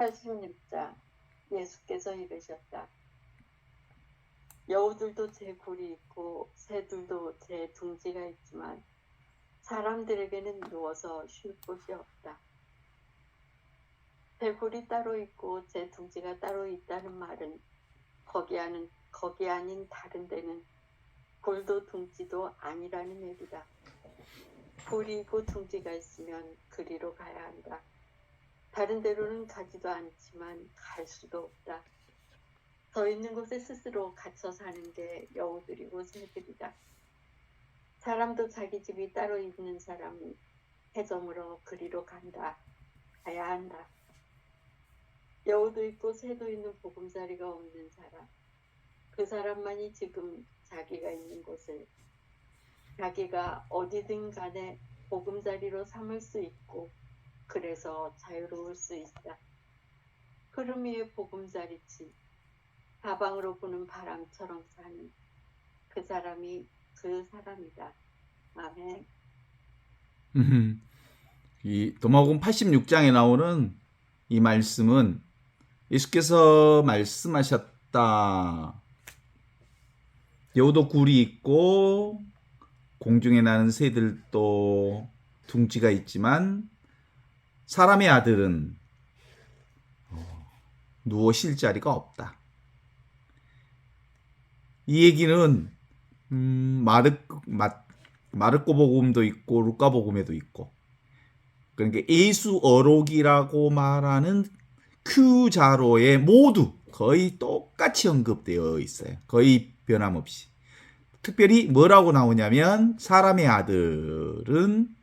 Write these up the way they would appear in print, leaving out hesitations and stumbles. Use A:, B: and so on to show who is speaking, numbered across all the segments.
A: 86장 예수께서 이르셨다. 여우들도 제 굴이 있고 새들도 제 둥지가 있지만 사람들에게는 누워서 쉴 곳이 없다. 제 굴이 따로 있고 제 둥지가 따로 있다는 말은 거기 아닌 다른 데는 굴도 둥지도 아니라는 얘기다. 굴이고 둥지가 있으면 그리로 가야 한다. 다른 데로는 가지도 않지만 갈 수도 없다. 더 있는 곳에 스스로 갇혀 사는 게 여우들이고 새들이다. 사람도 자기 집이 따로 있는 사람은 해점으로 그리로 가야 한다. 여우도 있고 새도 있는 보금자리가 없는 사람, 그 사람만이 지금 자기가 있는 곳을 자기가 어디든 간에 보금자리로 삼을 수 있고 그래서 자유로울 수 있다. 흐름 위에 보금자리친 사방으로 부는 바람처럼 사는 그 사람이 그 사람이다. 아멘.
B: 이 도마복음 86장에 나오는 이 말씀은 예수께서 말씀하셨다. 여우도 굴이 있고 공중에 나는 새들도 둥지가 있지만 사람의 아들은 누워 쉴 자리가 없다. 이 얘기는 마르코 복음도 있고 루카 복음에도 있고, 그러니까 예수어록이라고 말하는 Q자로에 모두 거의 똑같이 언급되어 있어요. 거의 변함없이. 특별히 뭐라고 나오냐면 사람의 아들은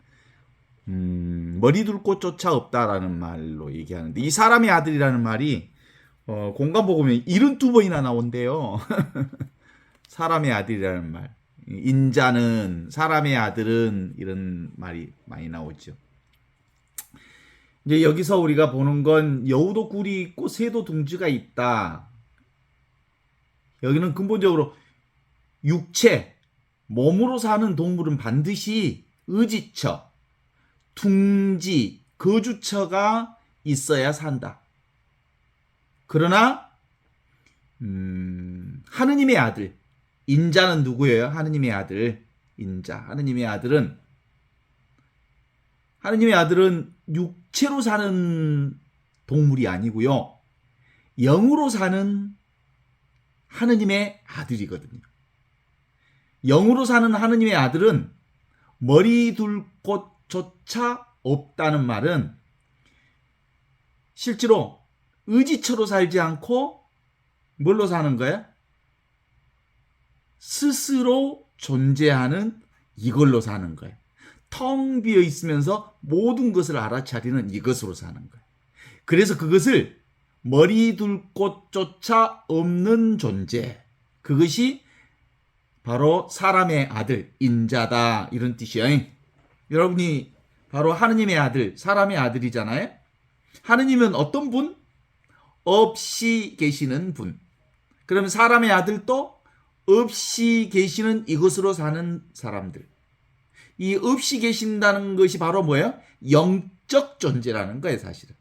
B: 머리 둘 곳조차 없다라는 말로 얘기하는데, 이 사람의 아들이라는 말이 공간복음에 72번이나 나온대요. 사람의 아들이라는 말, 인자는, 사람의 아들은, 이런 말이 많이 나오죠. 이제 여기서 우리가 보는 건 여우도 굴이 있고 새도 둥지가 있다. 여기는 근본적으로 육체, 몸으로 사는 동물은 반드시 의지처, 둥지, 거주처가 있어야 산다. 그러나 하느님의 아들, 인자는 누구예요? 하느님의 아들, 인자. 하느님의 아들은 육체로 사는 동물이 아니고요, 영으로 사는 하느님의 아들이거든요. 영으로 사는 하느님의 아들은 머리 둘 곳조차 없다는 말은 실제로 의지처로 살지 않고 뭘로 사는 거야? 스스로 존재하는 이걸로 사는 거예요. 텅 비어 있으면서 모든 것을 알아차리는 이것으로 사는 거예요. 그래서 그것을 머리 둘 곳조차 없는 존재, 그것이 바로 사람의 아들, 인자다, 이런 뜻이에요. 여러분이 바로 하느님의 아들, 사람의 아들이잖아요. 하느님은 어떤 분? 없이 계시는 분. 그러면 사람의 아들도 없이 계시는 이것으로 사는 사람들. 이 없이 계신다는 것이 바로 뭐예요? 영적 존재라는 거예요, 사실은.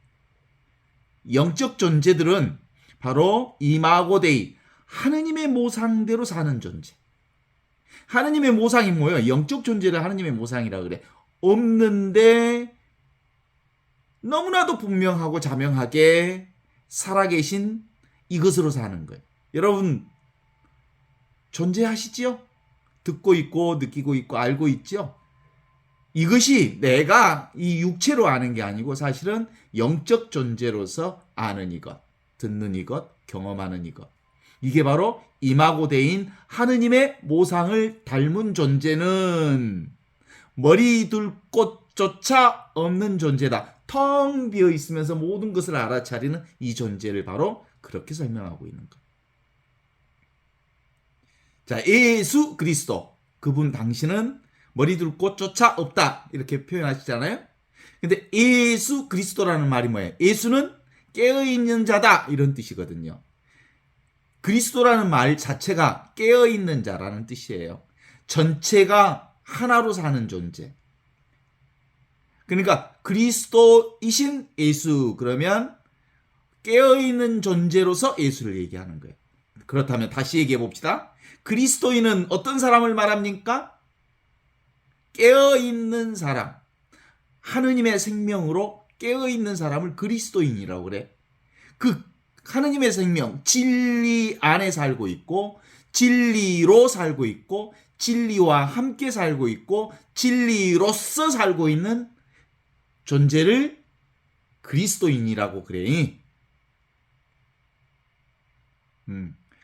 B: 영적 존재들은 바로 이마고 데이, 하느님의 모상대로 사는 존재. 하느님의 모상이 뭐예요? 영적 존재를 하느님의 모상이라 그래. 없는데 너무나도 분명하고 자명하게 살아계신 이것으로 사는 거예요. 여러분 존재하시지요? 듣고 있고 느끼고 있고 알고 있죠? 이것이 내가 이 육체로 아는 게 아니고 사실은 영적 존재로서 아는 이것, 듣는 이것, 경험하는 이것. 이게 바로 이마고대인 하느님의 모상을 닮은 존재는 머리 둘 곳조차 없는 존재다. 텅 비어 있으면서 모든 것을 알아차리는 이 존재를 바로 그렇게 설명하고 있는 것. 자, 예수 그리스도, 그분 당신은 머리 둘 곳조차 없다, 이렇게 표현하시잖아요. 근데 예수 그리스도라는 말이 뭐예요? 예수는 깨어있는 자다, 이런 뜻이거든요. 그리스도라는 말 자체가 깨어있는 자라는 뜻이에요. 전체가 하나로 사는 존재. 그러니까 그리스도이신 예수, 그러면 깨어있는 존재로서 예수를 얘기하는 거예요. 그렇다면 다시 얘기해 봅시다. 그리스도인은 어떤 사람을 말합니까? 깨어있는 사람. 하느님의 생명으로 깨어있는 사람을 그리스도인이라고 그래. 그 하느님의 생명, 진리 안에 살고 있고, 진리로 살고 있고, 진리와 함께 살고 있고, 진리로서 살고 있는 존재를 그리스도인이라고 그래.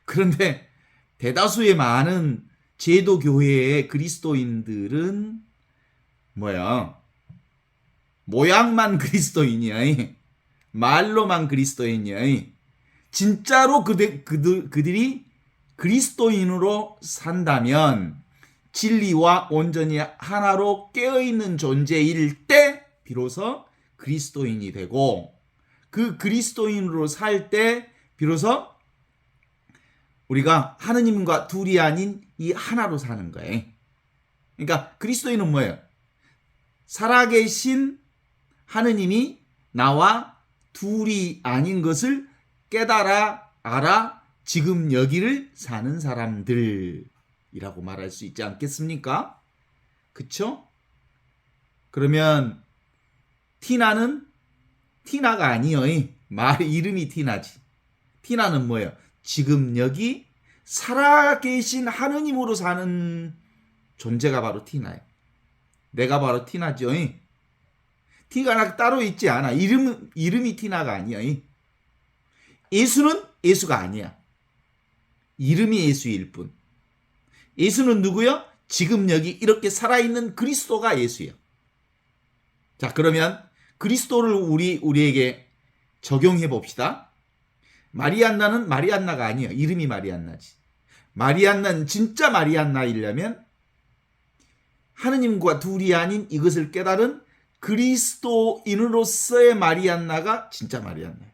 B: 그런데 대다수의 많은 제도 교회의 그리스도인들은 뭐야? 모양만 그리스도인이야. 말로만 그리스도인이야. 진짜로 그들이 그리스도인으로 산다면 진리와 온전히 하나로 깨어있는 존재일 때 비로소 그리스도인이 되고, 그 그리스도인으로 살 때 비로소 우리가 하느님과 둘이 아닌 이 하나로 사는 거예요. 그러니까 그리스도인은 뭐예요? 살아계신 하느님이 나와 둘이 아닌 것을 깨달아 알아 지금 여기를 사는 사람들이라고 말할 수 있지 않겠습니까? 그쵸? 그러면 티나는 티나가 아니요. 말 이름이 티나지. 티나는 뭐예요? 지금 여기 살아계신 하느님으로 사는 존재가 바로 티나예요. 내가 바로 티나죠. 티가 따로 있지 않아. 이름이 티나가 아니야. 예수는 예수가 아니야. 이름이 예수일 뿐. 예수는 누구요? 지금 여기 이렇게 살아있는 그리스도가 예수예요. 자, 그러면 그리스도를 우리에게 적용해 봅시다. 마리안나는 마리안나가 아니에요. 이름이 마리안나지. 마리안나는 진짜 마리안나이려면 하느님과 둘이 아닌 이것을 깨달은 그리스도인으로서의 마리안나가 진짜 마리안나예요.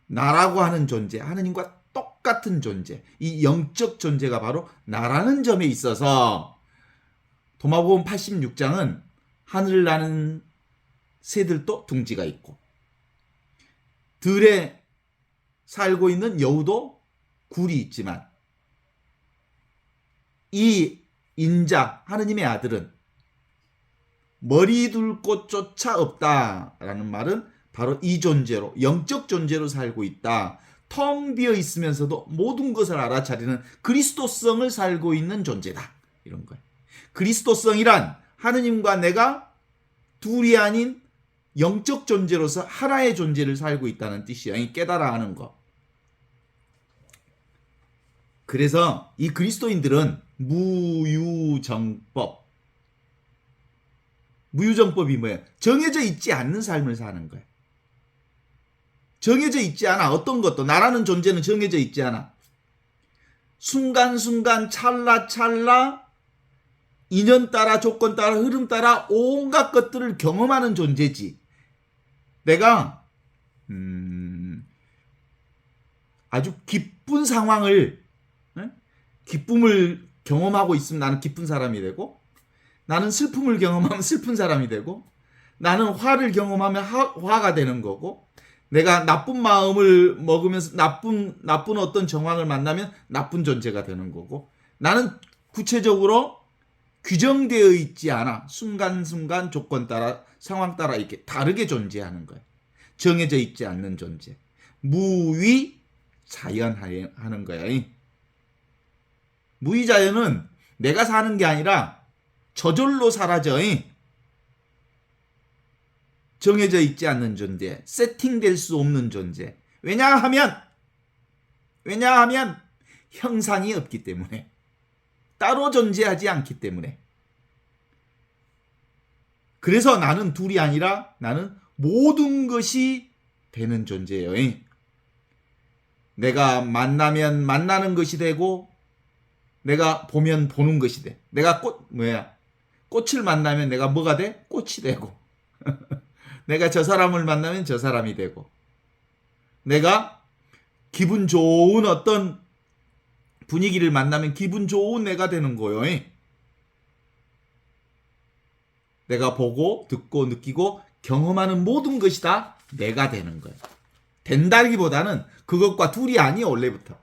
B: 나라고 하는 존재, 하느님과 똑같은 존재, 이 영적 존재가 바로 나라는 점에 있어서 도마복음 86장은 하늘을 나는 새들도 둥지가 있고 들에 살고 있는 여우도 굴이 있지만 이 인자, 하느님의 아들은 머리 둘 곳조차 없다라는 말은 바로 이 존재로, 영적 존재로 살고 있다. 텅 비어 있으면서도 모든 것을 알아차리는 그리스도성을 살고 있는 존재다. 이런 거예요. 그리스도성이란 하느님과 내가 둘이 아닌 영적 존재로서 하나의 존재를 살고 있다는 뜻이야. 깨달아 하는 거. 그래서 이 그리스도인들은 무유정법. 무유정법이 뭐예요? 정해져 있지 않는 삶을 사는 거예요. 정해져 있지 않아. 어떤 것도. 나라는 존재는 정해져 있지 않아. 순간순간 찰나찰나 인연 따라 조건 따라 흐름 따라 온갖 것들을 경험하는 존재지. 내가 아주 기쁜 상황을 기쁨을 경험하고 있으면 나는 기쁜 사람이 되고, 나는 슬픔을 경험하면 슬픈 사람이 되고, 나는 화를 경험하면 화가 되는 거고, 내가 나쁜 마음을 먹으면서 나쁜 어떤 정황을 만나면 나쁜 존재가 되는 거고, 나는 구체적으로 규정되어 있지 않아. 순간순간 조건 따라 상황 따라 이렇게 다르게 존재하는 거예요. 정해져 있지 않는 존재. 무위자연하는 거예요. 무위자연은 내가 사는 게 아니라 저절로 사라져. 정해져 있지 않는 존재, 세팅될 수 없는 존재. 왜냐하면 형상이 없기 때문에, 따로 존재하지 않기 때문에. 그래서 나는 둘이 아니라 나는 모든 것이 되는 존재예요. 내가 만나면 만나는 것이 되고, 내가 보면 보는 것이 돼. 내가 꽃을 만나면 내가 뭐가 돼? 꽃이 되고. 내가 저 사람을 만나면 저 사람이 되고, 내가 기분 좋은 어떤 분위기를 만나면 기분 좋은 내가 되는 거예요. 내가 보고 듣고 느끼고 경험하는 모든 것이 다 내가 되는 거예요. 된다기보다는 그것과 둘이 아니에요. 원래부터.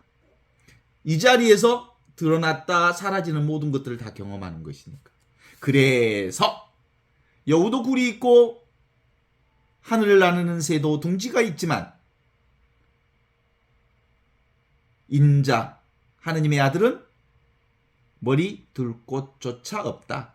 B: 이 자리에서 드러났다 사라지는 모든 것들을 다 경험하는 것이니까. 그래서 여우도 굴이 있고 하늘을 나르는 새도 둥지가 있지만 인자 하느님의 아들은 머리 둘 곳조차 없다.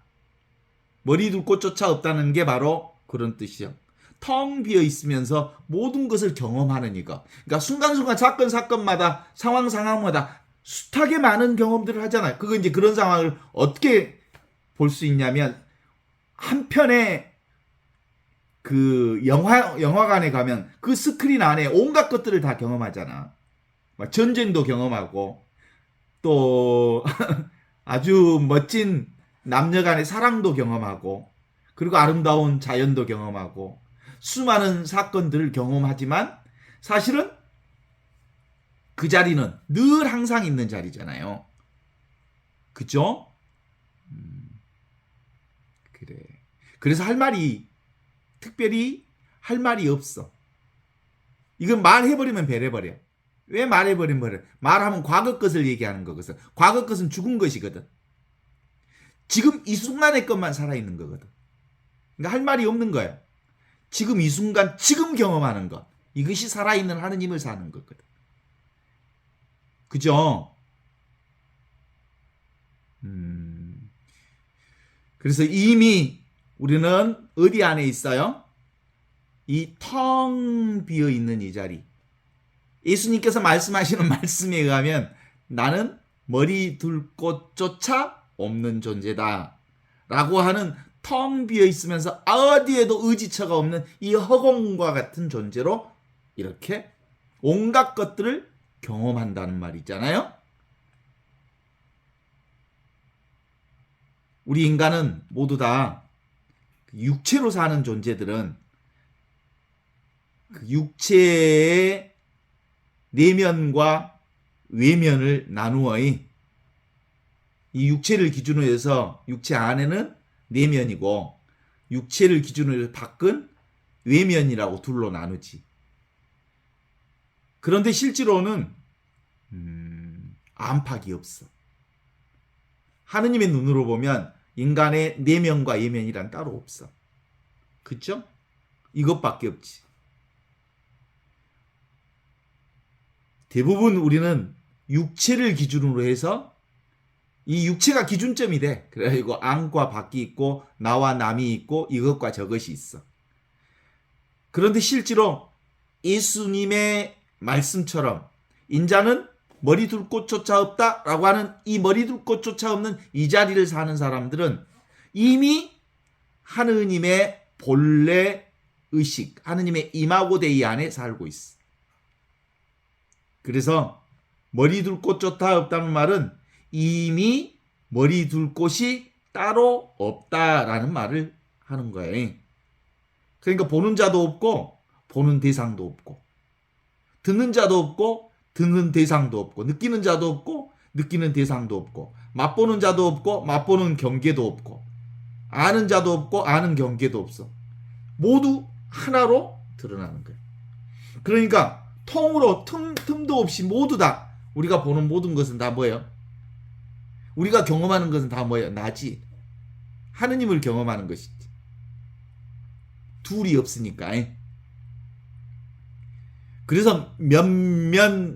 B: 머리 둘 곳조차 없다는 게 바로 그런 뜻이요. 텅 비어 있으면서 모든 것을 경험하는 이거. 그러니까 순간순간 사건마다 상황마다 숱하게 많은 경험들을 하잖아요. 그거 이제 그런 상황을 어떻게 볼 수 있냐면 한 편의 그 영화관에 가면 그 스크린 안에 온갖 것들을 다 경험하잖아. 막 전쟁도 경험하고 또 아주 멋진 남녀 간의 사랑도 경험하고 그리고 아름다운 자연도 경험하고 수많은 사건들을 경험하지만 사실은 그 자리는 늘 항상 있는 자리잖아요. 그죠? 그래. 그래서 특별히 할 말이 없어. 이건 말해버리면 배려버려. 왜 말해버리면 버려? 말하면 과거 것을 얘기하는 거거든. 과거 것은 죽은 것이거든. 지금 이 순간의 것만 살아있는 거거든. 그러니까 할 말이 없는 거예요. 지금 이 순간, 지금 경험하는 것. 이것이 살아있는 하느님을 사는 거거든. 그죠? 그래서 이미 우리는 어디 안에 있어요? 이 텅 비어 있는 이 자리. 예수님께서 말씀하시는 말씀에 의하면 나는 머리 둘 곳조차 없는 존재다. 라고 하는 텅 비어 있으면서 어디에도 의지처가 없는 이 허공과 같은 존재로 이렇게 온갖 것들을 경험한다는 말이잖아요. 우리 인간은 모두 다 육체로 사는 존재들은 그 육체의 내면과 외면을 나누어이 이 육체를 기준으로 해서 육체 안에는 내면이고 육체를 기준으로 해서 밖은 외면이라고 둘로 나누지. 그런데 실제로는 안팎이 없어. 하느님의 눈으로 보면 인간의 내면과 외면이란 따로 없어. 그쵸? 이것밖에 없지. 대부분 우리는 육체를 기준으로 해서 이 육체가 기준점이 돼. 그래가지고 안과 밖이 있고 나와 남이 있고 이것과 저것이 있어. 그런데 실제로 예수님의 말씀처럼 인자는 머리 둘 곳조차 없다라고 하는 이 머리 둘 곳조차 없는 이 자리를 사는 사람들은 이미 하느님의 본래 의식, 하느님의 이마고 데이 안에 살고 있어. 그래서 머리 둘 곳조차 없다는 말은 이미 머리 둘 곳이 따로 없다라는 말을 하는 거예요. 그러니까 보는 자도 없고 보는 대상도 없고 듣는 자도 없고 듣는 대상도 없고 느끼는 자도 없고 느끼는 대상도 없고 맛보는 자도 없고 맛보는 경계도 없고 아는 자도 없고 아는 경계도 없어. 모두 하나로 드러나는 거예요. 그러니까 통으로 틈도 없이 모두 다 우리가 보는 모든 것은 다 뭐예요? 우리가 경험하는 것은 다 뭐예요? 나지. 하느님을 경험하는 것이지. 둘이 없으니까. 그래서 면밀밀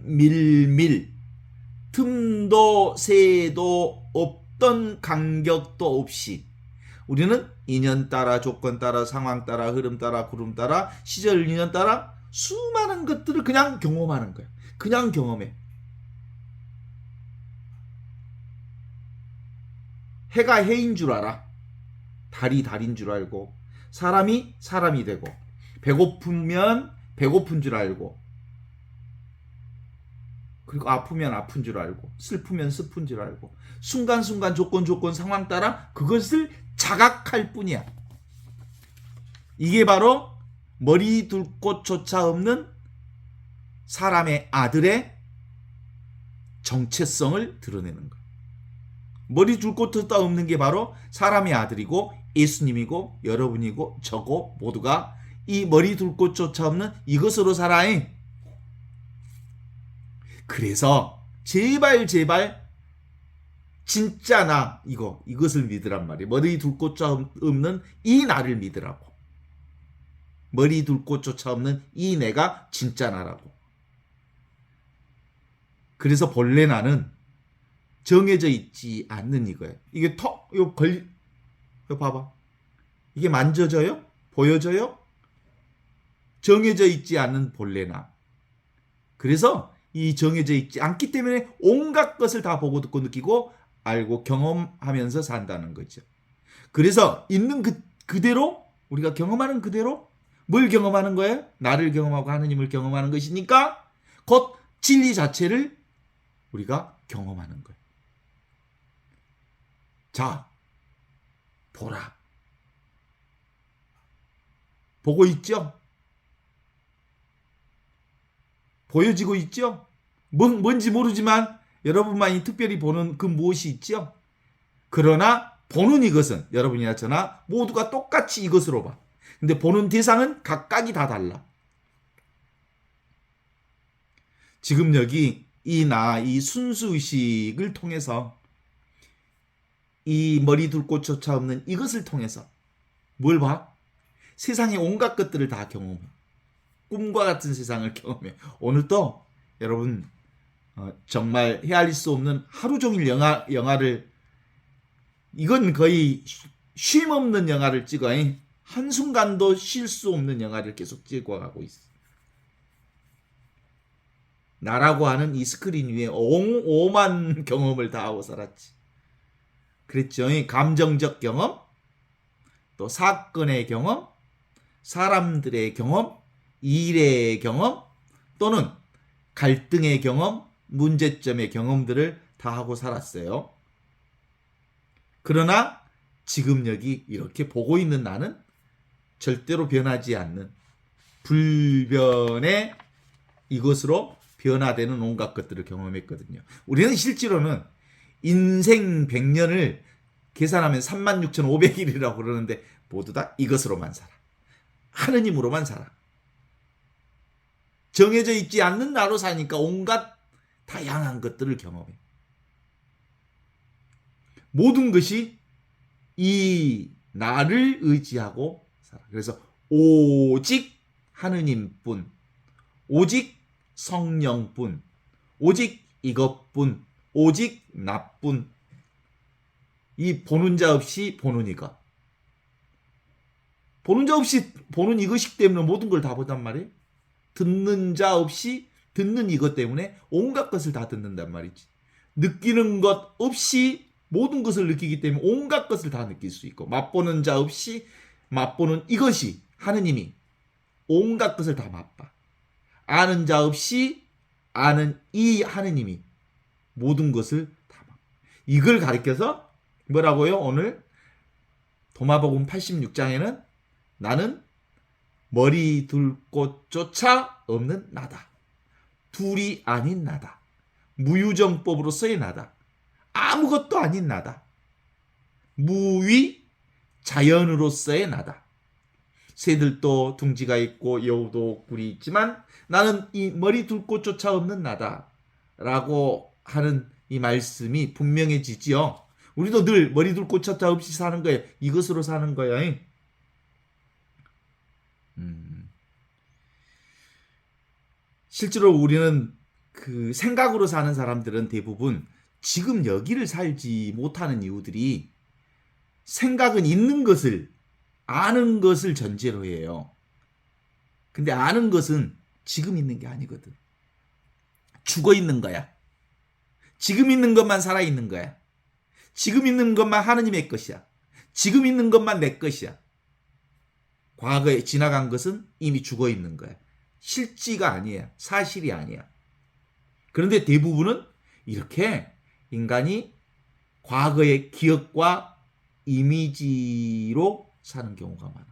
B: 틈도 새도 없던 간격도 없이 우리는 인연 따라 조건 따라 상황 따라 흐름 따라 구름 따라 시절 인연 따라 수많은 것들을 그냥 경험하는 거야. 그냥 경험해. 해가 해인 줄 알아. 달이 달인 줄 알고 사람이 사람이 되고 배고프면 배고픈 줄 알고 그리고 아프면 아픈 줄 알고 슬프면 슬픈 줄 알고 순간순간 조건 상황 따라 그것을 자각할 뿐이야. 이게 바로 머리 둘 곳조차 없는 사람의 아들의 정체성을 드러내는 거야. 머리 둘 곳조차 없는 게 바로 사람의 아들이고 예수님이고 여러분이고 저고 모두가 이 머리 둘 곳조차 없는 이것으로 살아잉. 그래서 제발 진짜 나 이것을 믿으란 말이에요. 머리 둘 곳조차 없는 이 나를 믿으라고. 머리 둘 곳조차 없는 이 내가 진짜 나라고. 그래서 본래 나는 정해져 있지 않는 이거예요. 이게 이거 봐봐. 이게 만져져요? 보여져요? 정해져 있지 않는 본래 나. 그래서 이 정해져 있지 않기 때문에 온갖 것을 다 보고 듣고 느끼고 알고 경험하면서 산다는 거죠. 그래서 있는 그대로 우리가 경험하는 그대로 뭘 경험하는 거예요? 나를 경험하고 하느님을 경험하는 것이니까 곧 진리 자체를 우리가 경험하는 거예요. 자, 보라. 보고 있죠? 보여지고 있죠? 뭔지 모르지만 여러분만이 특별히 보는 그 무엇이 있죠? 그러나 보는 이것은 여러분이나 저나 모두가 똑같이 이것으로 봐. 근데 보는 대상은 각각이 다 달라. 지금 여기 이 순수의식을 통해서 이 머리 둘 곳조차 없는 이것을 통해서 뭘 봐? 세상의 온갖 것들을 다 경험해. 꿈과 같은 세상을 경험해. 오늘도 여러분 정말 헤아릴 수 없는 하루 종일 영화를 이건 거의 쉼 없는 영화를 찍어. 한순간도 쉴 수 없는 영화를 계속 찍어가고 있어. 나라고 하는 이 스크린 위에 오만 경험을 다 하고 살았지. 그랬죠. 감정적 경험, 또 사건의 경험, 사람들의 경험, 일의 경험, 또는 갈등의 경험, 문제점의 경험들을 다 하고 살았어요. 그러나 지금 여기 이렇게 보고 있는 나는 절대로 변하지 않는 불변의 이것으로 변화되는 온갖 것들을 경험했거든요. 우리는 실제로는 인생 100년을 계산하면 36,500일이라고 그러는데 모두 다 이것으로만 살아. 하느님으로만 살아. 정해져 있지 않는 나로 사니까 온갖 다양한 것들을 경험해. 모든 것이 이 나를 의지하고 살아. 그래서 오직 하느님뿐, 오직 성령뿐, 오직 이것뿐, 오직 나뿐. 이 보는 자 없이 보는 이것. 보는 자 없이 보는 이것이기 때문에 모든 걸 다 보단 말이에요. 듣는 자 없이 듣는 이것 때문에 온갖 것을 다 듣는단 말이지. 느끼는 것 없이 모든 것을 느끼기 때문에 온갖 것을 다 느낄 수 있고, 맛보는 자 없이 맛보는 이것이 하느님이 온갖 것을 다 맛봐. 아는 자 없이 아는 이 하느님이 모든 것을 다 맛봐. 이걸 가리켜서 뭐라고요? 오늘 도마복음 86장에는 나는 머리 둘 곳조차 없는 나다. 둘이 아닌 나다. 무유정법으로서의 나다. 아무것도 아닌 나다. 무위 자연으로서의 나다. 새들도 둥지가 있고 여우도 굴이 있지만 나는 이 머리 둘 곳조차 없는 나다. 라고 하는 이 말씀이 분명해지지요. 우리도 늘 머리 둘 곳조차 없이 사는 거예요. 이것으로 사는 거야. 실제로 우리는 그 생각으로 사는 사람들은 대부분 지금 여기를 살지 못하는 이유들이 생각은 있는 것을 아는 것을 전제로 해요. 근데 아는 것은 지금 있는 게 아니거든. 죽어 있는 거야. 지금 있는 것만 살아 있는 거야. 지금 있는 것만 하느님의 것이야. 지금 있는 것만 내 것이야. 과거에 지나간 것은 이미 죽어 있는 거야. 실지가 아니야. 사실이 아니야. 그런데 대부분은 이렇게 인간이 과거의 기억과 이미지로 사는 경우가 많아.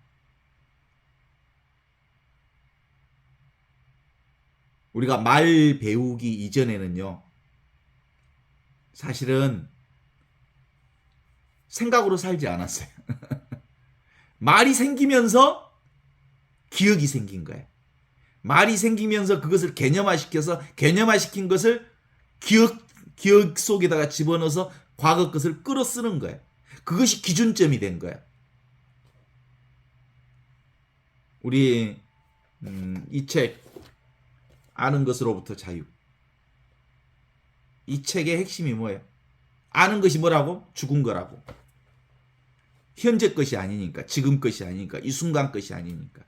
B: 우리가 말 배우기 이전에는요, 사실은 생각으로 살지 않았어요. 말이 생기면서 기억이 생긴 거예요. 말이 생기면서 그것을 개념화시켜서 개념화시킨 것을 기억 속에다가 집어넣어서 과거 것을 끌어쓰는 거예요. 그것이 기준점이 된 거예요. 우리 이 책 아는 것으로부터 자유. 이 책의 핵심이 뭐예요? 아는 것이 뭐라고? 죽은 거라고. 현재 것이 아니니까, 지금 것이 아니니까, 이 순간 것이 아니니까.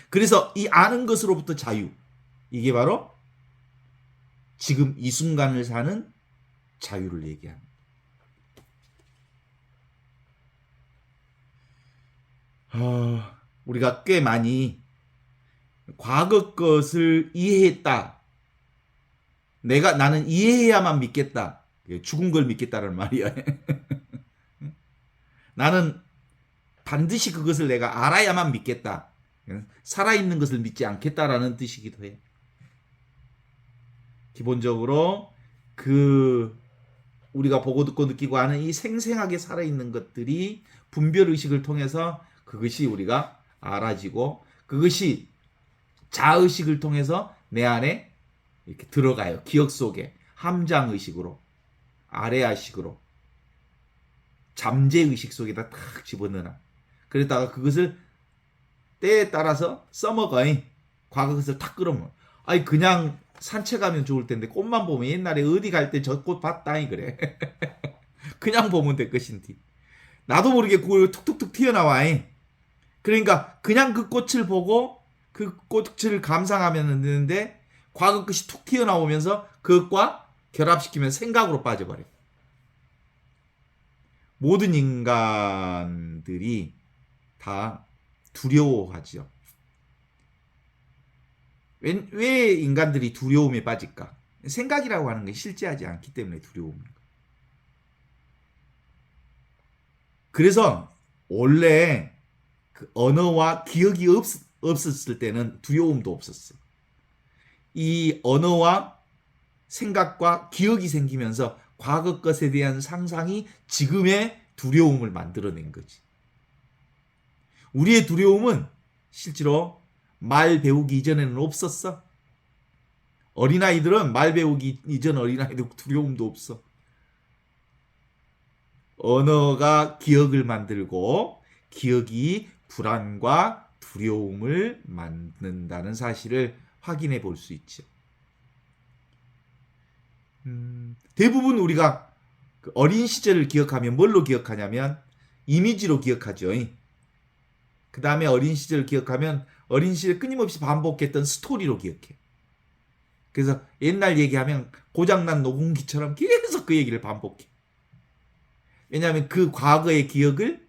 B: 그래서 이 아는 것으로부터 자유. 이게 바로 지금 이 순간을 사는 자유를 얘기합니다. 우리가 꽤 많이 과거 것을 이해했다. 나는 이해해야만 믿겠다. 죽은 걸 믿겠다는 말이야. 나는 반드시 그것을 내가 알아야만 믿겠다. 살아있는 것을 믿지 않겠다라는 뜻이기도 해. 기본적으로 우리가 보고 듣고 느끼고 하는 이 생생하게 살아있는 것들이 분별의식을 통해서 그것이 우리가 알아지고 그것이 자의식을 통해서 내 안에 이렇게 들어가요. 기억 속에 함장의식으로 아래아식으로 잠재의식 속에다 탁 집어넣어. 그러다가 그것을 때에 따라서 써먹어. 과거 것을 탁 끌어먹어. 아니 그냥 산책하면 좋을 텐데 꽃만 보면 옛날에 어디 갈 때 저 꽃 봤다니 그래. 그냥 보면 될 것인데 나도 모르게 그걸 툭툭툭 튀어나와. 그러니까 그냥 그 꽃을 보고 그 꽃을 감상하면 되는데 과거 것이 툭 튀어나오면서 그것과 결합시키면 생각으로 빠져버려. 모든 인간들이 다 두려워하죠. 왜 인간들이 두려움에 빠질까? 생각이라고 하는 게 실제하지 않기 때문에 두려움입니다. 그래서 원래 그 언어와 기억이 없었을 때는 두려움도 없었어. 이 언어와 생각과 기억이 생기면서 과거 것에 대한 상상이 지금의 두려움을 만들어낸 거지. 우리의 두려움은 실제로 말 배우기 이전에는 없었어. 어린아이들은 말 배우기 이전 어린아이들 두려움도 없어. 언어가 기억을 만들고 기억이 불안과 두려움을 만든다는 사실을 확인해 볼 수 있죠. 대부분 우리가 어린 시절을 기억하면 뭘로 기억하냐면 이미지로 기억하죠. 그 다음에 어린 시절을 기억하면 어린 시절 끊임없이 반복했던 스토리로 기억해. 그래서 옛날 얘기하면 고장난 녹음기처럼 계속 그 얘기를 반복해. 왜냐하면 그 과거의 기억을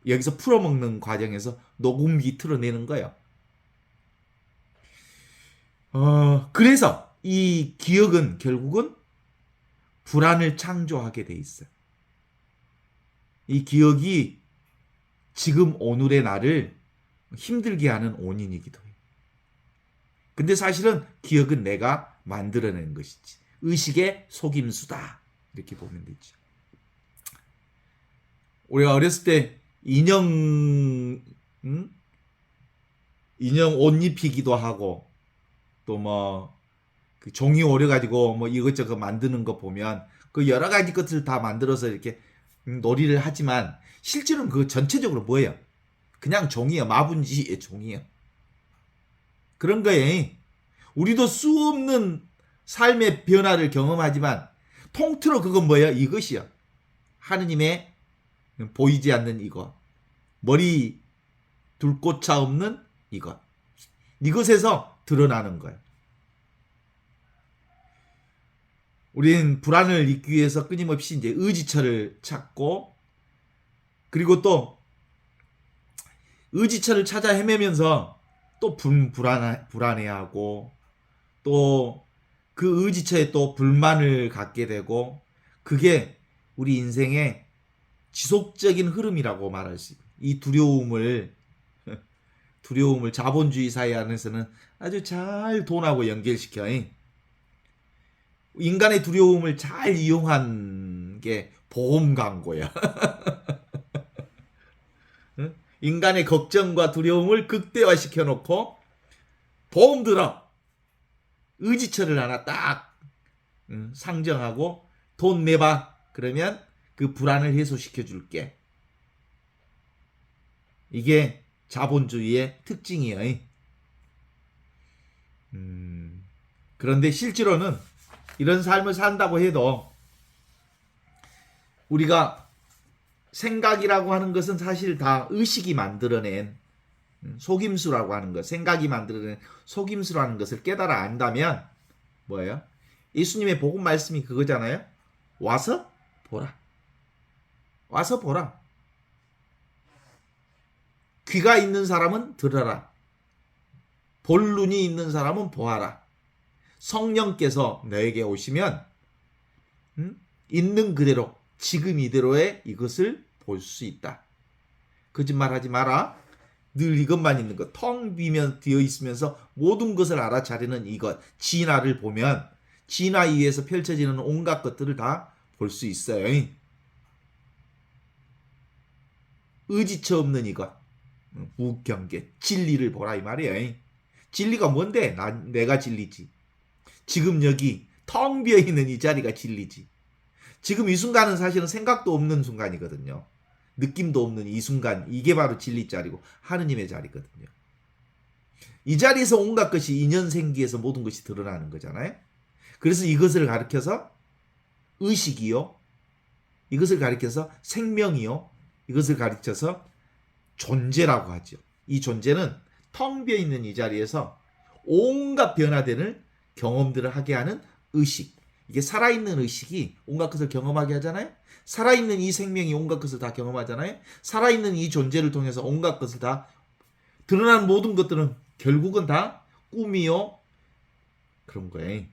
B: 여기서 풀어먹는 과정에서 녹음기 틀어내는 거예요. 그래서 이 기억은 결국은 불안을 창조하게 돼 있어요. 이 기억이 지금 오늘의 나를 힘들게 하는 원인이기도 해요. 근데 사실은 기억은 내가 만들어낸 것이지. 의식의 속임수다. 이렇게 보면 되죠. 우리가 어렸을 때 인형 옷 입히기도 하고 또 뭐 그 종이 오려 가지고 뭐 이것저것 만드는 거 보면 그 여러 가지 것을 다 만들어서 이렇게 놀이를 하지만 실제로는 그 전체적으로 뭐예요? 그냥 종이요. 마분지의 종이요. 그런 거예요. 우리도 수없는 삶의 변화를 경험하지만 통틀어 그건 뭐예요? 이것이요. 하느님의 보이지 않는 이것. 머리 둘 곳차 없는 이것. 이것에서 드러나는 거예요. 우리는 불안을 잊기 위해서 끊임없이 이제 의지처를 찾고 그리고 또 의지처를 찾아 헤매면서 또 불안해하고 또 그 의지처에 또 불만을 갖게 되고 그게 우리 인생의 지속적인 흐름이라고 말할 수 있어요. 이 두려움을 자본주의 사회 안에서는 아주 잘 돈하고 연결시켜. 인간의 두려움을 잘 이용한 게 보험 광고야. 인간의 걱정과 두려움을 극대화시켜 놓고 보험 들어. 의지처를 하나 딱 상정하고 돈 내봐. 그러면 그 불안을 해소시켜 줄게. 이게 자본주의의 특징이에요. 그런데 실제로는 이런 삶을 산다고 해도 우리가 생각이라고 하는 것은 사실 다 의식이 만들어낸 속임수라고 하는 것, 생각이 만들어낸 속임수라는 것을 깨달아 안다면 뭐예요? 예수님의 복음 말씀이 그거잖아요. 와서 보라. 와서 보라. 귀가 있는 사람은 들어라. 볼 눈이 있는 사람은 보아라. 성령께서 너에게 오시면 있는 그대로 지금 이대로의 이것을 볼 수 있다. 거짓말하지 마라. 늘 이것만 있는 것. 텅 비면 되어 있으면서 모든 것을 알아차리는 이것. 진화를 보면 진화 위에서 펼쳐지는 온갖 것들을 다 볼 수 있어요. 의지처 없는 이것. 무경계. 진리를 보라 이 말이에요. 진리가 뭔데? 내가 진리지. 지금 여기 텅 비어있는 이 자리가 진리지. 지금 이 순간은 사실은 생각도 없는 순간이거든요. 느낌도 없는 이 순간, 이게 바로 진리 자리고 하느님의 자리거든요. 이 자리에서 온갖 것이 인연생기에서 모든 것이 드러나는 거잖아요. 그래서 이것을 가리켜서 의식이요, 이것을 가리켜서 생명이요, 이것을 가리켜서 존재라고 하죠. 이 존재는 텅 비어있는 이 자리에서 온갖 변화되는 경험들을 하게 하는 의식. 이게 살아있는 의식이 온갖 것을 경험하게 하잖아요. 살아있는 이 생명이 온갖 것을 다 경험하잖아요. 살아있는 이 존재를 통해서 온갖 것을 다 드러나는 모든 것들은 결국은 다 꿈이요. 그런 거예요.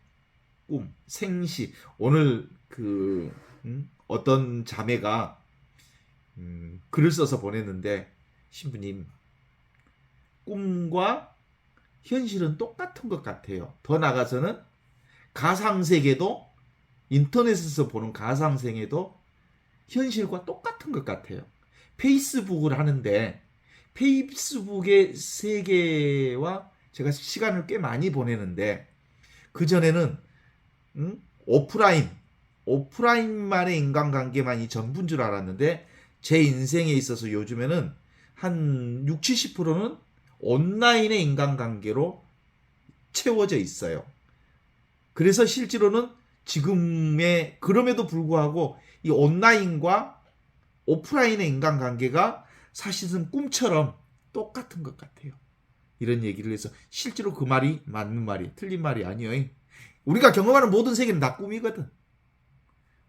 B: 꿈, 생시. 오늘 어떤 자매가 글을 써서 보냈는데, 신부님, 꿈과 현실은 똑같은 것 같아요. 더 나아가서는 가상세계도, 인터넷에서 보는 가상세계도 현실과 똑같은 것 같아요. 페이스북을 하는데 페이스북의 세계와 제가 시간을 꽤 많이 보내는데, 그전에는 오프라인만의 인간관계만이 전부인 줄 알았는데, 제 인생에 있어서 요즘에는 한 60, 70%는 온라인의 인간관계로 채워져 있어요. 그래서 실제로는 지금의, 그럼에도 불구하고 이 온라인과 오프라인의 인간관계가 사실은 꿈처럼 똑같은 것 같아요. 이런 얘기를 해서 실제로 그 말이 맞는 말이, 틀린 말이 아니에요. 우리가 경험하는 모든 세계는 다 꿈이거든.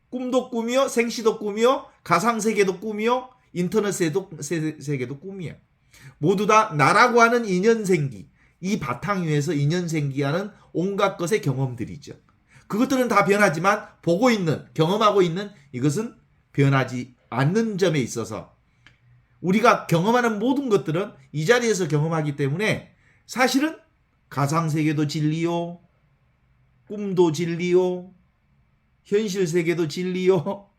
B: 꿈도 꿈이요, 생시도 꿈이요, 가상세계도 꿈이요, 인터넷 세계도 꿈이야. 모두 다 나라고 하는 인연생기, 이 바탕 위에서 인연생기하는 온갖 것의 경험들이죠. 그것들은 다 변하지만 보고 있는, 경험하고 있는 이것은 변하지 않는 점에 있어서 우리가 경험하는 모든 것들은 이 자리에서 경험하기 때문에 사실은 가상세계도 진리요, 꿈도 진리요, 현실 세계도 진리요,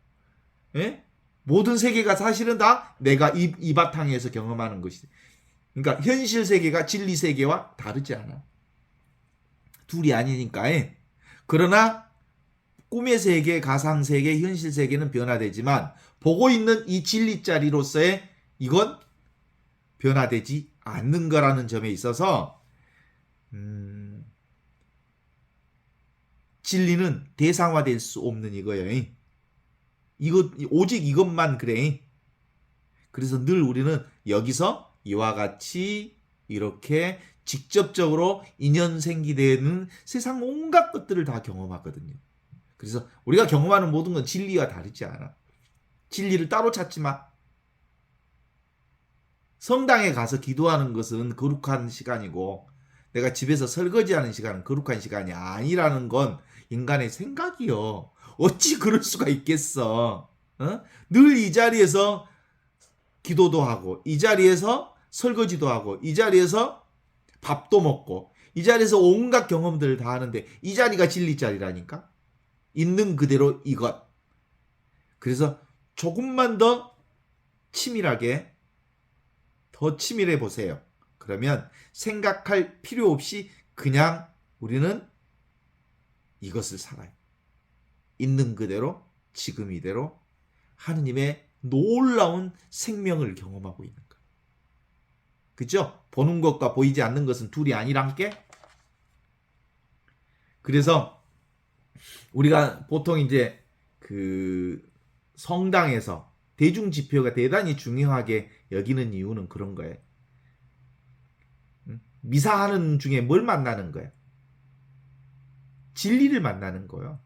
B: 예? 모든 세계가 사실은 다 내가 이 바탕에서 경험하는 것이지. 그러니까 현실 세계가 진리 세계와 다르지 않아. 둘이 아니니까. 그러나 꿈의 세계, 가상 세계, 현실 세계는 변화되지만 보고 있는 이 진리 자리로서의 이건 변화되지 않는 거라는 점에 있어서 진리는 대상화될 수 없는 이거예요. 오직 이것만 그래. 그래서 늘 우리는 여기서 이와 같이 이렇게 직접적으로 인연 생기되는 세상 온갖 것들을 다 경험하거든요. 그래서 우리가 경험하는 모든 건 진리와 다르지 않아. 진리를 따로 찾지 마. 성당에 가서 기도하는 것은 거룩한 시간이고, 내가 집에서 설거지하는 시간은 거룩한 시간이 아니라는 건 인간의 생각이요. 어찌 그럴 수가 있겠어. 늘 이 자리에서 기도도 하고, 이 자리에서 설거지도 하고, 이 자리에서 밥도 먹고, 이 자리에서 온갖 경험들을 다 하는데 이 자리가 진리 자리라니까. 있는 그대로 이것. 그래서 조금만 더 치밀하게, 더 치밀해 보세요. 그러면 생각할 필요 없이 그냥 우리는 이것을 살아요. 있는 그대로, 지금 이대로 하느님의 놀라운 생명을 경험하고 있는 거예요. 그죠? 보는 것과 보이지 않는 것은 둘이 아니란 게. 그래서 우리가 보통 이제 그 성당에서 대중 지표가 대단히 중요하게 여기는 이유는 그런 거예요. 미사하는 중에 뭘 만나는 거예요? 진리를 만나는 거예요.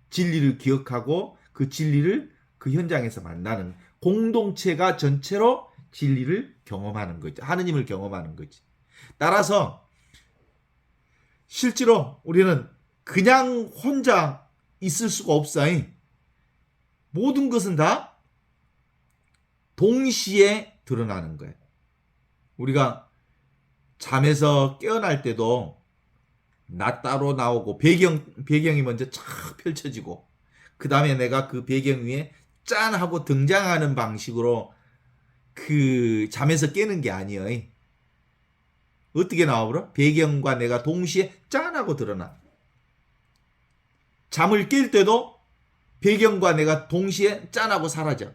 B: 진리를 기억하고 그 진리를 그 현장에서 만나는, 공동체가 전체로 진리를 경험하는 거죠. 하느님을 경험하는 거지. 따라서 실제로 우리는 그냥 혼자 있을 수가 없어요. 모든 것은 다 동시에 드러나는 거예요. 우리가 잠에서 깨어날 때도 나 따로 나오고 배경이 먼저 쫙 펼쳐지고 그 다음에 내가 그 배경 위에 짠 하고 등장하는 방식으로 그 잠에서 깨는 게 아니에요. 어떻게 나와버려? 배경과 내가 동시에 짠 하고 드러나. 잠을 깰 때도 배경과 내가 동시에 짠 하고 사라져.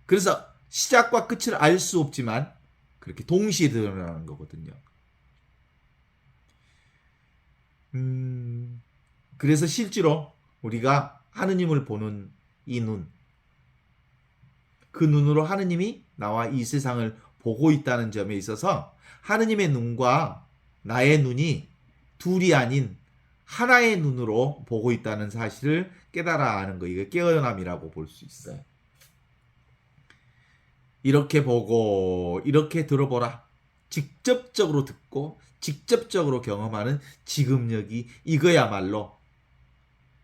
B: 그래서 시작과 끝을 알 수 없지만 그렇게 동시에 드러나는 거거든요. 그래서 실제로 우리가 하느님을 보는 이 눈, 그 눈으로 하느님이 나와 이 세상을 보고 있다는 점에 있어서 하느님의 눈과 나의 눈이 둘이 아닌 하나의 눈으로 보고 있다는 사실을 깨달아 아는 거, 이거 깨어남이라고 볼 수 있어요. 이렇게 보고 이렇게 들어보라. 직접적으로 듣고 직접적으로 경험하는 지금 여기, 이거야말로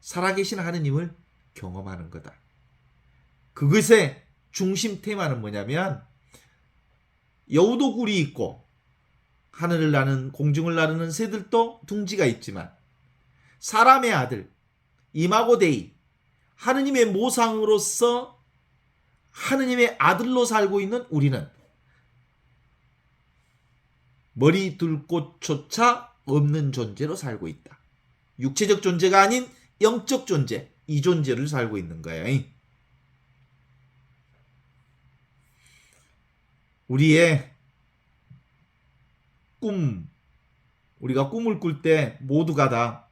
B: 살아계신 하느님을 경험하는 거다. 그것의 중심 테마는 뭐냐면, 여우도 굴이 있고 하늘을 나는, 공중을 나르는 새들도 둥지가 있지만 사람의 아들 이마고데이, 하느님의 모상으로서 하느님의 아들로 살고 있는 우리는 머리 둘 곳조차 없는 존재로 살고 있다. 육체적 존재가 아닌 영적 존재, 이 존재를 살고 있는 거예요. 우리의 꿈, 우리가 꿈을 꿀 때 모두가 다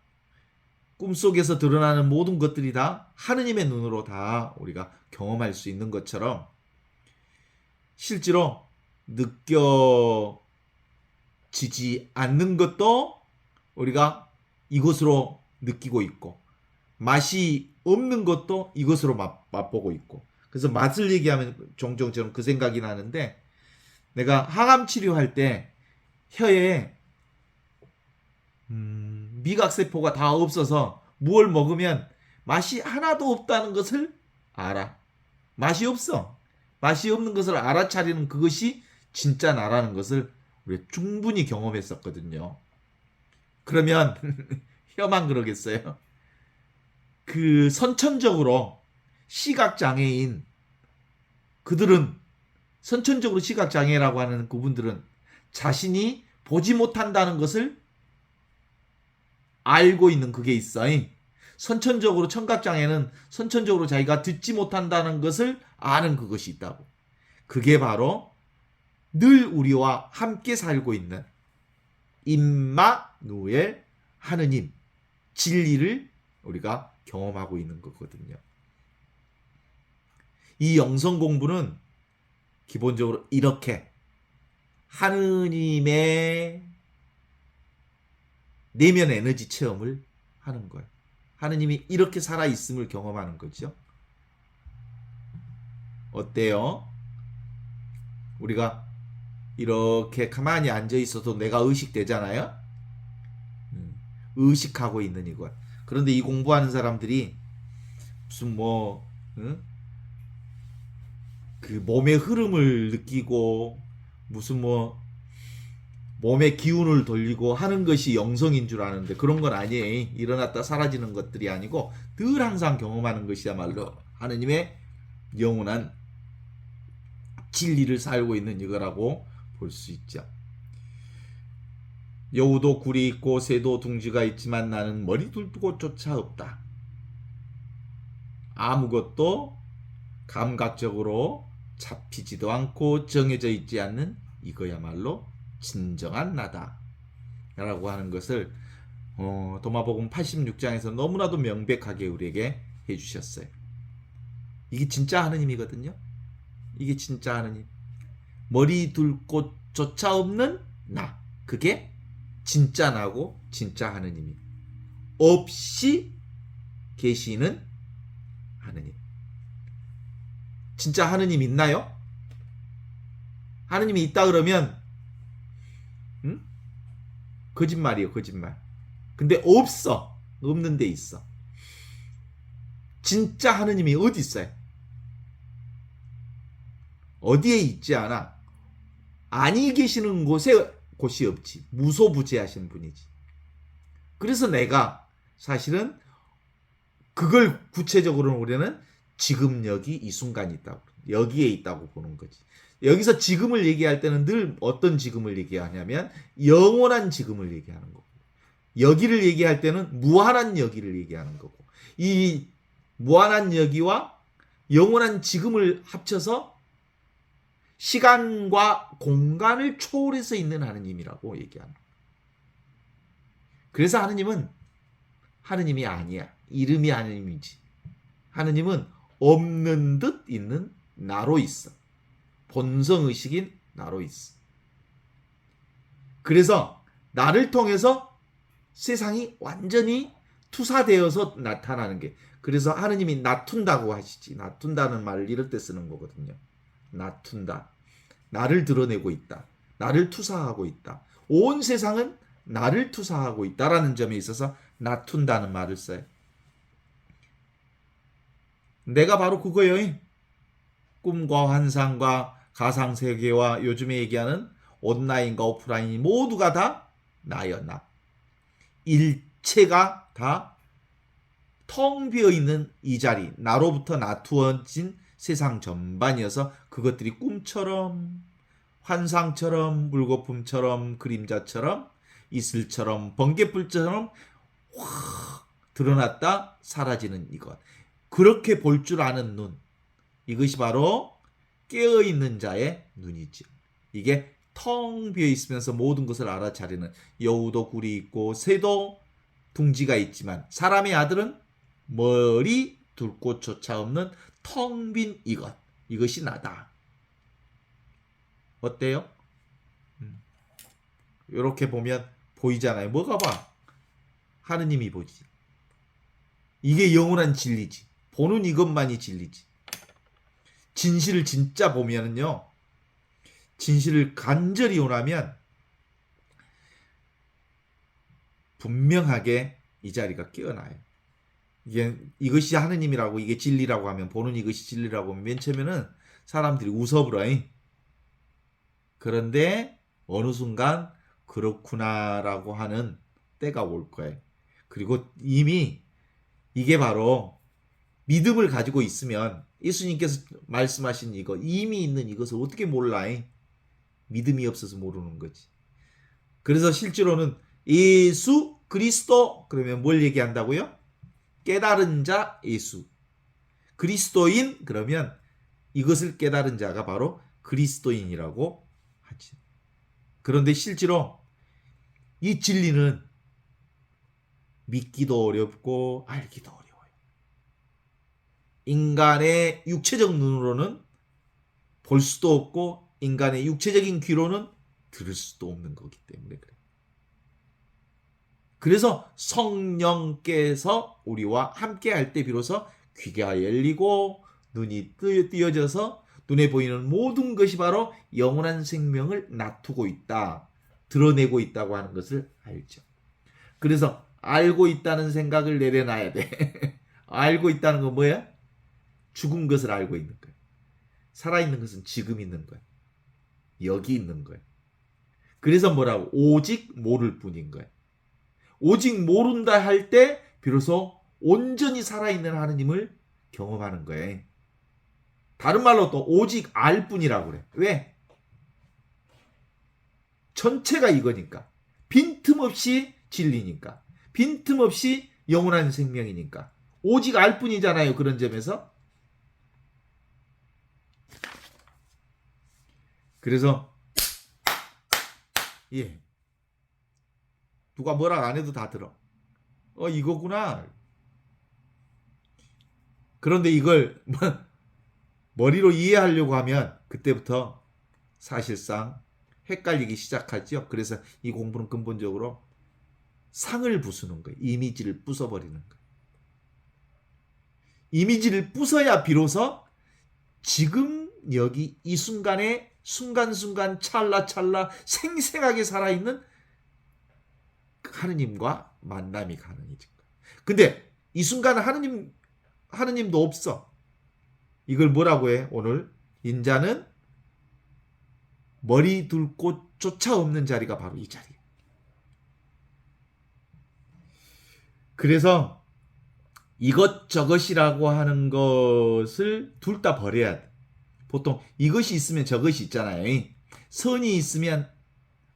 B: 꿈속에서 드러나는 모든 것들이 다 하느님의 눈으로 다 우리가 경험할 수 있는 것처럼, 실제로 느껴지지 않는 것도 우리가 이것으로 느끼고 있고, 맛이 없는 것도 이것으로 맛보고 있고. 그래서 맛을 얘기하면 종종 저는 그 생각이 나는데, 내가 항암 치료할 때 혀에 미각세포가 다 없어서 무얼 먹으면 맛이 하나도 없다는 것을 알아. 맛이 없어. 맛이 없는 것을 알아차리는 그것이 진짜 나라는 것을 우리가 충분히 경험했었거든요. 그러면 혀만 그러겠어요? 그 선천적으로 시각장애인, 그들은, 선천적으로 시각장애라고 하는 그분들은 자신이 보지 못한다는 것을 알고 있는 그게 있어. 선천적으로, 청각장애는 선천적으로 자기가 듣지 못한다는 것을 아는 그것이 있다고. 그게 바로 늘 우리와 함께 살고 있는 임마누엘 하느님, 진리를 우리가 경험하고 있는 거거든요. 이 영성 공부는 기본적으로 이렇게 하느님의 내면 에너지 체험을 하는 거예요. 하느님이 이렇게 살아있음을 경험하는 거죠. 어때요? 우리가 이렇게 가만히 앉아 있어도 내가 의식되잖아요. 의식하고 있는 이것. 그런데 이 공부하는 사람들이 무슨 그 몸의 흐름을 느끼고 무슨 몸의 기운을 돌리고 하는 것이 영성인 줄 아는데 그런 건 아니에요. 일어났다 사라지는 것들이 아니고 늘 항상 경험하는 것이야말로 하느님의 영원한 진리를 살고 있는 이거라고 볼 수 있죠. 여우도 굴이 있고 새도 둥지가 있지만 나는 머리 둘 곳조차 없다. 아무것도 감각적으로 잡히지도 않고 정해져 있지 않는 이거야말로 진정한 나다 라고 하는 것을 도마복음 86장에서 너무나도 명백하게 우리에게 해주셨어요. 이게 진짜 하느님이거든요. 이게 진짜 하느님. 머리 둘 곳조차 없는 나. 그게 진짜 나고 진짜 하느님이 없이 계시는 하느님. 진짜 하느님 있나요? 하느님이 있다 그러면 거짓말이에요. 거짓말. 근데 없어. 없는 데 있어. 진짜 하느님이 어디 있어요? 어디에 있지 않아? 아니 계시는 곳이 없지. 무소부재하신 분이지. 그래서 내가 사실은 그걸 구체적으로 우리는 지금 여기 이 순간이 있다고, 여기에 있다고 보는 거지. 여기서 지금을 얘기할 때는 늘 어떤 지금을 얘기하냐면 영원한 지금을 얘기하는 거고, 여기를 얘기할 때는 무한한 여기를 얘기하는 거고, 이 무한한 여기와 영원한 지금을 합쳐서 시간과 공간을 초월해서 있는 하느님이라고 얘기하는 거예요. 그래서 하느님은 하느님이 아니야. 이름이 하느님이지. 하느님은 없는 듯 있는 나로 있어. 본성의식인 나로 있어. 그래서 나를 통해서 세상이 완전히 투사되어서 나타나는 게, 그래서 하느님이 나툰다고 하시지. 나툰다는 말을 이럴 때 쓰는 거거든요. 나툰다. 나를 드러내고 있다. 나를 투사하고 있다. 온 세상은 나를 투사하고 있다라는 점에 있어서 나툰다는 말을 써요. 내가 바로 그거예요. 꿈과 환상과 가상세계와 요즘에 얘기하는 온라인과 오프라인이 모두가 다 나여, 나. 일체가 다 텅 비어있는 이 자리, 나로부터 나투어진 세상 전반이어서 그것들이 꿈처럼, 환상처럼, 물거품처럼, 그림자처럼, 이슬처럼, 번개불처럼 확 드러났다 사라지는 이것. 그렇게 볼 줄 아는 눈. 이것이 바로 깨어있는 자의 눈이죠. 이게 텅 비어있으면서 모든 것을 알아차리는, 여우도 굴이 있고 새도 둥지가 있지만 사람의 아들은 머리 둘 곳조차 없는 텅 빈 이것. 이것이 나다. 어때요? 이렇게 보면 보이잖아요. 뭐가 봐? 하느님이 보지. 이게 영원한 진리지. 보는 이것만이 진리지. 진실을 진짜 보면은요, 진실을 간절히 원하면 분명하게 이 자리가 깨어나요. 이것이 하느님이라고, 이게 진리라고 하면, 보는 이것이 진리라고 하면 맨 처음에는 사람들이 웃어버려. 그런데 어느 순간 그렇구나라고 하는 때가 올 거예요. 그리고 이미 이게 바로 믿음을 가지고 있으면, 예수님께서 말씀하신 이거, 이미 있는 이것을 어떻게 몰라? 믿음이 없어서 모르는 거지. 그래서 실제로는 예수 그리스도 그러면 뭘 얘기한다고요? 깨달은 자 예수. 그리스도인 그러면 이것을 깨달은 자가 바로 그리스도인이라고 하지. 그런데 실제로 이 진리는 믿기도 어렵고 알기도 어려워요. 인간의 육체적 눈으로는 볼 수도 없고 인간의 육체적인 귀로는 들을 수도 없는 거기 때문에 그래요. 그래서 성령께서 우리와 함께 할 때 비로소 귀가 열리고 눈이 띄어져서 눈에 보이는 모든 것이 바로 영원한 생명을 나투고 있다, 드러내고 있다고 하는 것을 알죠. 그래서 알고 있다는 생각을 내려놔야 돼. 알고 있다는 건 뭐야? 죽은 것을 알고 있는 거야. 살아있는 것은 지금 있는 거야. 여기 있는 거야. 그래서 뭐라고? 오직 모를 뿐인 거야. 오직 모른다 할 때 비로소 온전히 살아있는 하느님을 경험하는 거예요. 다른 말로 또 오직 알 뿐이라고 그래. 왜? 전체가 이거니까. 빈틈없이 진리니까. 빈틈없이 영원한 생명이니까. 오직 알 뿐이잖아요. 그런 점에서. 그래서 예. 누가 뭐라 안 해도 다 들어. 이거구나. 그런데 이걸 머리로 이해하려고 하면 그때부터 사실상 헷갈리기 시작하죠. 그래서 이 공부는 근본적으로 상을 부수는 거예요. 이미지를 부숴버리는 거예요. 이미지를 부숴야 비로소 지금 여기 이 순간에 순간순간 찰나찰나 생생하게 살아있는 하느님과 만남이 가능해진 거예요. 근데 이 순간은 하느님도 없어. 이걸 뭐라고 해? 오늘 인자는 머리 둘 곳조차 없는 자리가 바로 이 자리예요. 그래서 이것저것이라고 하는 것을 둘 다 버려야 돼. 보통 이것이 있으면 저것이 있잖아요. 선이 있으면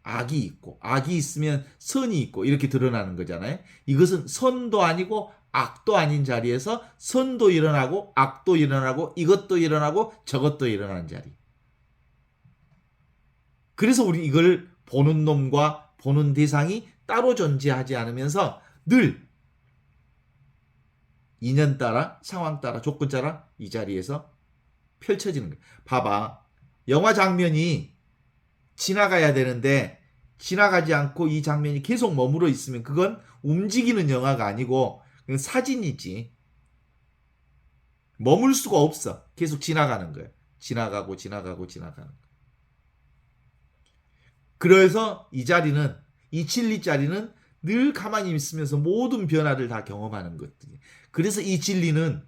B: 악이 있고 악이 있으면 선이 있고 이렇게 드러나는 거잖아요. 이것은 선도 아니고 악도 아닌 자리에서 선도 일어나고 악도 일어나고 이것도 일어나고 저것도 일어나는 자리. 그래서 우리 이걸 보는 놈과 보는 대상이 따로 존재하지 않으면서 늘 인연 따라 상황 따라 조건 따라 이 자리에서 펼쳐지는 거예요. 봐봐. 영화 장면이 지나가야 되는데 지나가지 않고 이 장면이 계속 머물러 있으면 그건 움직이는 영화가 아니고 그건 사진이지. 머물 수가 없어. 계속 지나가는 거예요. 지나가고 지나가고 지나가는 거예요. 그래서 이 자리는 이 진리 자리는 늘 가만히 있으면서 모든 변화를 다 경험하는 것들이. 그래서 이 진리는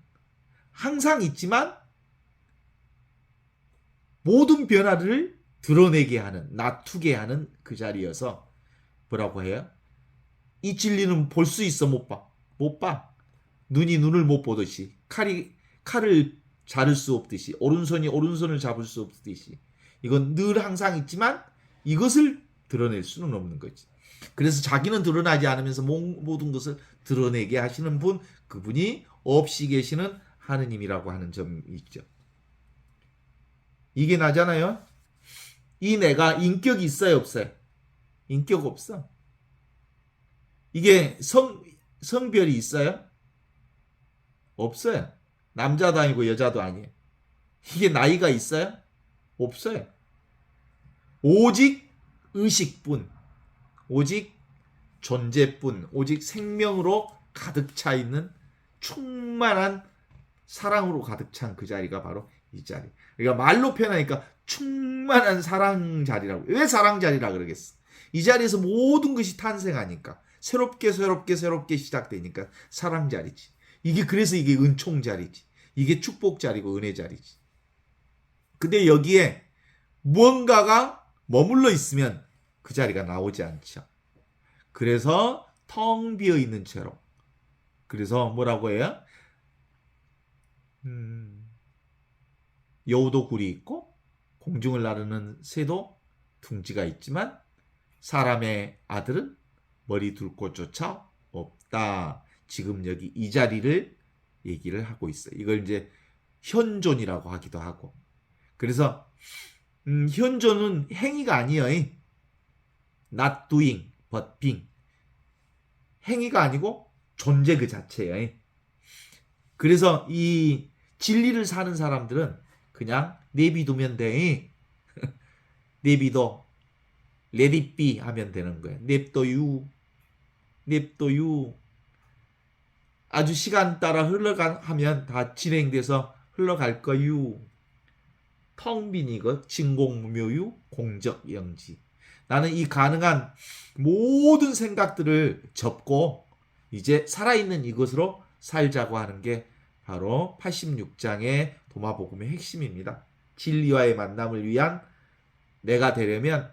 B: 항상 있지만 모든 변화를 드러내게 하는, 나투게 하는 그 자리여서 뭐라고 해요? 이 진리는 볼 수 있어, 못 봐? 못 봐. 눈이 눈을 못 보듯이, 칼을 자를 수 없듯이, 오른손이 오른손을 잡을 수 없듯이 이건 늘 항상 있지만 이것을 드러낼 수는 없는 거지. 그래서 자기는 드러나지 않으면서 모든 것을 드러내게 하시는 분, 그분이 없이 계시는 하느님이라고 하는 점이 있죠. 이게 나잖아요. 이 내가 인격이 있어요, 없어요? 인격 없어. 이게 성별이 있어요? 없어요. 남자도 아니고 여자도 아니에요. 이게 나이가 있어요? 없어요. 오직 의식뿐, 오직 존재뿐, 오직 생명으로 가득 차 있는 충만한 사랑으로 가득 찬 그 자리가 바로 이 자리. 그러니까 말로 표현하니까 충만한 사랑 자리라고. 왜 사랑 자리라 그러겠어? 이 자리에서 모든 것이 탄생하니까 새롭게 시작되니까 사랑 자리지. 그래서 이게 은총 자리지. 이게 축복 자리고 은혜 자리지. 근데 여기에 무언가가 머물러 있으면 그 자리가 나오지 않죠. 그래서 텅 비어 있는 채로. 그래서 뭐라고 해요? 여우도 굴이 있고 공중을 나르는 새도 둥지가 있지만 사람의 아들은 머리 둘 곳조차 없다. 지금 여기 이 자리를 얘기를 하고 있어요. 이걸 이제 현존이라고 하기도 하고. 그래서 현존은 행위가 아니에요. Not doing, but being. 행위가 아니고 존재 그 자체예요. 그래서 이 진리를 사는 사람들은 그냥 내비두면 돼. 내비둬. Let it be 하면 되는 거예요. 냅둬유. 아주 시간 따라 하면 다 진행돼서 흘러갈 거유. 텅 빈 이것 진공무묘유 공적영지. 나는 이 가능한 모든 생각들을 접고 이제 살아있는 이것으로 살자고 하는 게 바로 86장의 도마복음의 핵심입니다. 진리와의 만남을 위한 내가 되려면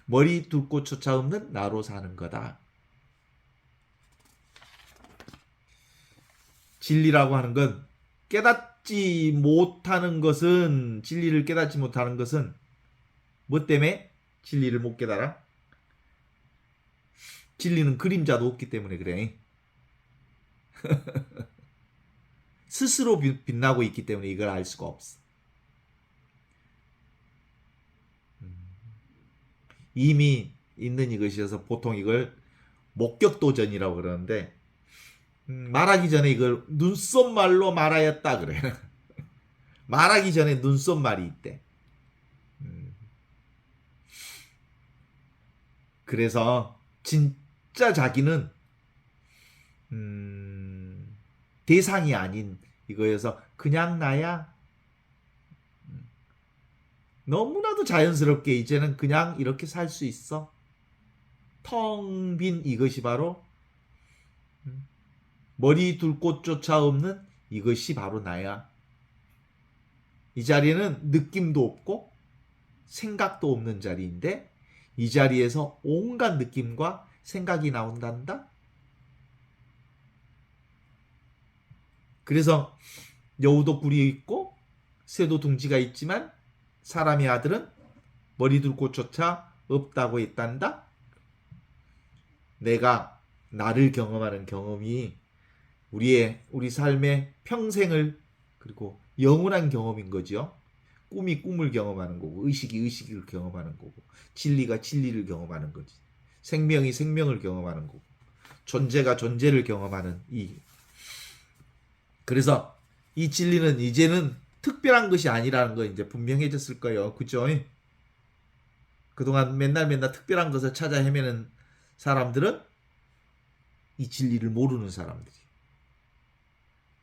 B: 머리 둘 곳조차 없는 나로 사는 거다. 진리라고 하는 건 깨닫지 못하는 것은, 진리를 깨닫지 못하는 것은 뭐 때문에 진리를 못 깨달아? 진리는 그림자도 없기 때문에 그래. 스스로 빛나고 있기 때문에 이걸 알 수가 없어. 이미 있는 이것이어서 보통 이걸 목격도전이라고 그러는데, 말하기 전에 이걸 눈썹말로 말하였다 그래. 말하기 전에 눈썹말이 있대. 그래서 진짜 자기는 대상이 아닌 이거여서 그냥 나야. 너무나도 자연스럽게 이제는 그냥 이렇게 살 수 있어. 텅 빈 이것이 바로 머리 둘 곳조차 없는 이것이 바로 나야. 이 자리는 느낌도 없고 생각도 없는 자리인데 이 자리에서 온갖 느낌과 생각이 나온단다. 그래서 여우도 굴이 있고 새도 둥지가 있지만 사람의 아들은 머리 둘 곳조차 없다고 했단다. 내가 나를 경험하는 경험이 우리 삶의 평생을 그리고 영원한 경험인 거죠. 꿈이 꿈을 경험하는 거고 의식이 의식을 경험하는 거고 진리가 진리를 경험하는 거지. 생명이 생명을 경험하는 거고 존재가 존재를 경험하는 그래서 이 진리는 이제는 특별한 것이 아니라는 거 이제 분명해졌을 거예요. 그죠? 그동안 맨날 특별한 것을 찾아 헤매는 사람들은 이 진리를 모르는 사람들이.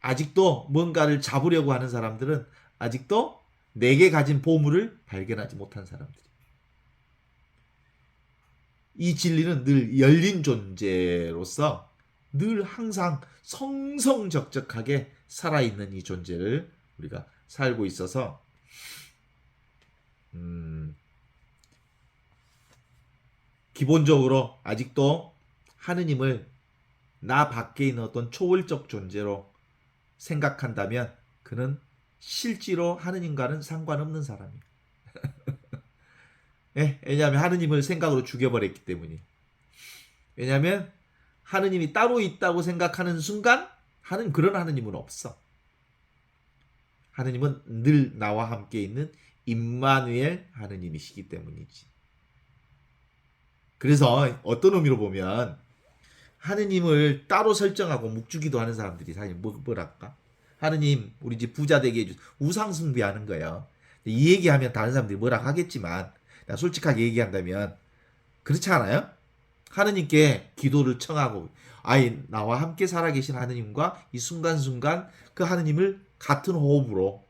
B: 아직도 뭔가를 잡으려고 하는 사람들은 아직도 내게 가진 보물을 발견하지 못한 사람들이. 이 진리는 늘 열린 존재로서 늘 항상 성성적적하게 살아있는 이 존재를 우리가 살고 있어서 기본적으로 아직도 하느님을 나 밖에 있는 어떤 초월적 존재로 생각한다면 그는 실제로 하느님과는 상관없는 사람이에요. 예, 왜냐하면 하느님을 생각으로 죽여버렸기 때문이에요. 왜냐하면 하느님이 따로 있다고 생각하는 순간 그런 하느님은 없어. 하느님은 늘 나와 함께 있는 임마누엘 하느님이시기 때문이지. 그래서 어떤 의미로 보면 하느님을 따로 설정하고 묵주기도 하는 사람들이 사실 뭐랄까? 하느님 우리 집 부자 되게 해주세요. 우상 숭배하는 거예요. 이 얘기하면 다른 사람들이 뭐라 하겠지만 솔직하게 얘기한다면 그렇지 않아요? 하느님께 기도를 청하고 나와 함께 살아계신 하느님과 이 순간순간 그 하느님을 같은 호흡으로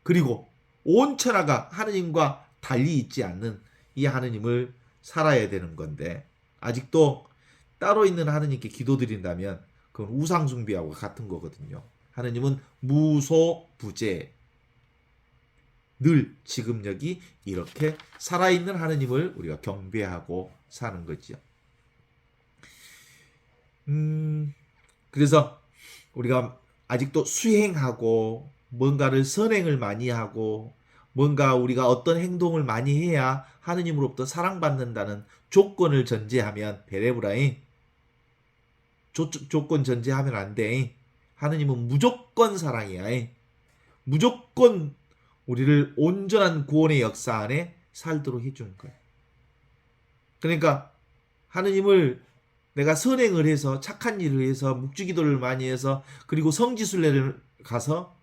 B: 그리고 온 천하가 하느님과 달리 있지 않는 이 하느님을 살아야 되는 건데 아직도 따로 있는 하느님께 기도드린다면 그건 우상숭배하고 같은 거거든요. 하느님은 무소부재 늘 지금 여기 이렇게 살아있는 하느님을 우리가 경배하고 사는 거죠. 그래서 우리가 아직도 수행하고 뭔가를 선행을 많이 하고 뭔가 우리가 어떤 행동을 많이 해야 하느님으로부터 사랑받는다는 조건을 전제하면 베레브라인 조건 전제하면 안 돼. 하느님은 무조건 사랑이야. 무조건 우리를 온전한 구원의 역사 안에 살도록 해주는 거야. 그러니까 하느님을 내가 선행을 해서 착한 일을 해서 묵주기도를 많이 해서 그리고 성지순례를 가서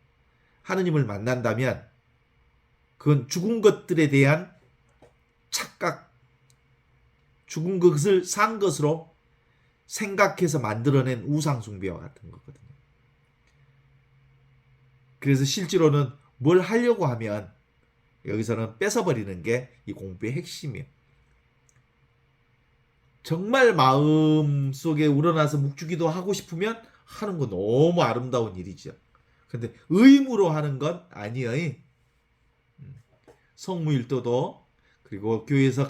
B: 하느님을 만난다면 그건 죽은 것들에 대한 착각, 죽은 것을 산 것으로 생각해서 만들어낸 우상숭배와 같은 거거든요. 그래서 실제로는 뭘 하려고 하면 여기서는 뺏어버리는 게 이 공부의 핵심이에요. 정말 마음속에 우러나서 묵주기도 하고 싶으면 하는 건 너무 아름다운 일이죠. 근데 의무로 하는 건 아니에요. 성무일도도 그리고 교회에서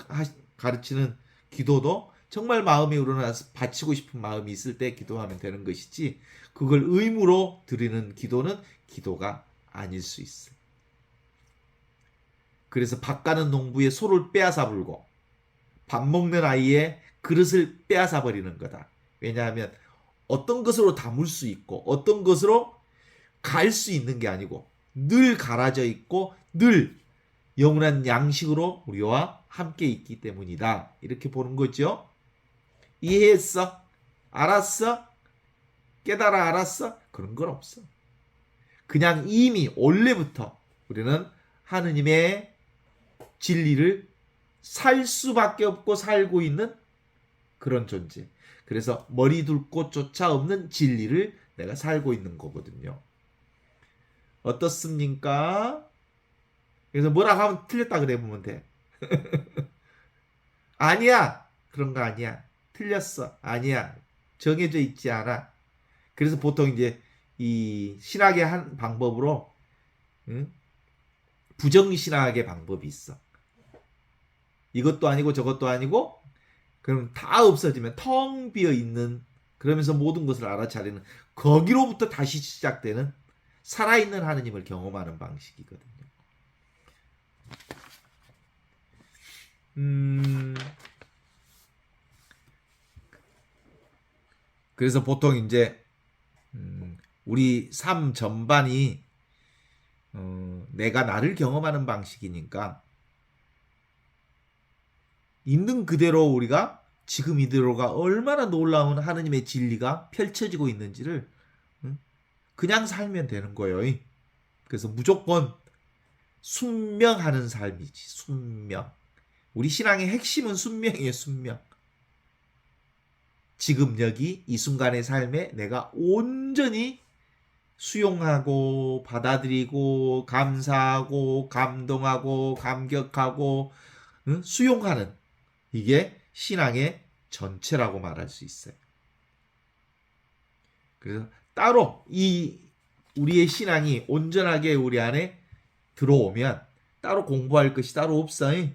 B: 가르치는 기도도 정말 마음이 우러나서 바치고 싶은 마음이 있을 때 기도하면 되는 것이지 그걸 의무로 드리는 기도는 기도가 아닐 수 있어요. 그래서 밥 가는 농부의 소를 빼앗아 불고 밥 먹는 아이의 그릇을 빼앗아 버리는 거다. 왜냐하면 어떤 것으로 담을 수 있고 어떤 것으로 갈 수 있는 게 아니고 늘 갈아져 있고 늘 영원한 양식으로 우리와 함께 있기 때문이다. 이렇게 보는 거죠. 이해했어? 알았어? 깨달아 알았어? 그런 건 없어. 그냥 이미 원래부터 우리는 하느님의 진리를 살 수밖에 없고 살고 있는 그런 존재. 그래서 머리 둘 곳조차 없는 진리를 내가 살고 있는 거거든요. 어떻습니까? 그래서 뭐라고 하면 틀렸다 그래 보면 돼. 아니야. 그런 거 아니야. 틀렸어. 아니야. 정해져 있지 않아. 그래서 보통 이제 이 신학의 한 방법으로 부정신학의 방법이 있어. 이것도 아니고 저것도 아니고 그럼 다 없어지면 텅 비어 있는 그러면서 모든 것을 알아차리는 거기로부터 다시 시작되는 살아있는 하느님을 경험하는 방식이거든요. 그래서 보통 이제 우리 삶 전반이 내가 나를 경험하는 방식이니까 있는 그대로 우리가 지금 이대로가 얼마나 놀라운 하느님의 진리가 펼쳐지고 있는지를 그냥 살면 되는 거예요. 그래서 무조건 순명하는 삶이지. 순명. 우리 신앙의 핵심은 순명이에요. 순명. 지금 여기 이 순간의 삶에 내가 온전히 수용하고 받아들이고 감사하고 감동하고 감격하고 수용하는 이게 신앙의 전체라고 말할 수 있어요. 그래서 따로 이 우리의 신앙이 온전하게 우리 안에 들어오면 따로 공부할 것이 따로 없어요.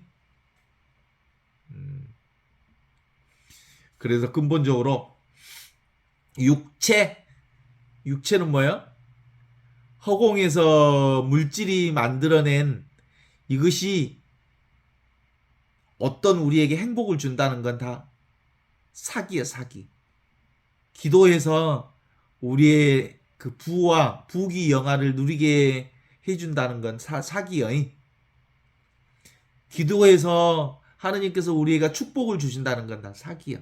B: 그래서 근본적으로 육체는 뭐예요? 허공에서 물질이 만들어낸 이것이 어떤 우리에게 행복을 준다는 건 다 사기야, 사기. 기도해서 우리의 그 부와 부귀 영화를 누리게 해준다는 건 사기야. 기도해서 하느님께서 우리에게 축복을 주신다는 건 다 사기야.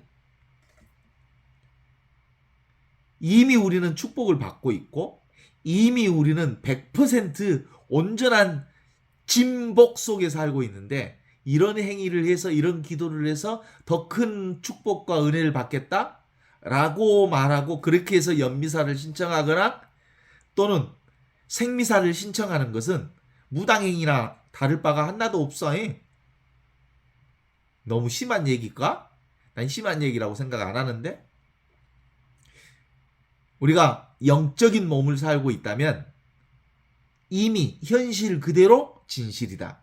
B: 이미 우리는 축복을 받고 있고 이미 우리는 100% 온전한 진복 속에 살고 있는데 이런 행위를 해서 이런 기도를 해서 더 큰 축복과 은혜를 받겠다라고 말하고 그렇게 해서 연미사를 신청하거나 또는 생미사를 신청하는 것은 무당행위나 다를 바가 하나도 없어. 너무 심한 얘기일까? 난 심한 얘기라고 생각 안 하는데 우리가 영적인 몸을 살고 있다면 이미 현실 그대로 진실이다.